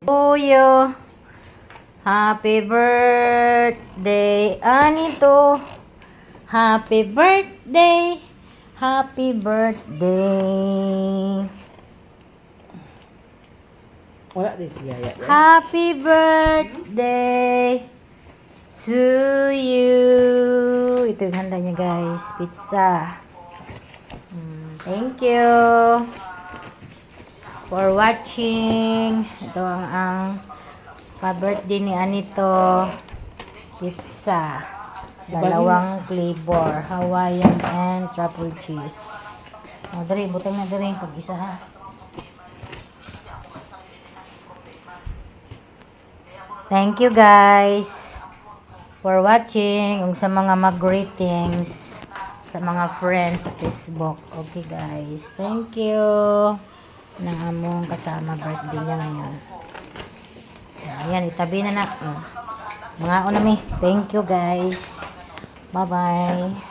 To you. Happy birthday, Anito. Happy birthday. Happy birthday. Wala din si Yaya. Happy birthday to you. Ito yung handa niya, guys. Pizza. Thank you for watching. Ito ang pa-birthday ni Anito. Pizza. Dalawang flavor. Hawaiian and truffle cheese. O, dari. Butang na dari. Pag-isa ha. Thank you guys for watching. Ug sa mga mag-greetings sa mga friends sa Facebook. Okay guys. Thank you. Nang among kasama birthday niya ngayon. Ayan, itabi na na. Mga unami. Thank you guys. Bye-bye.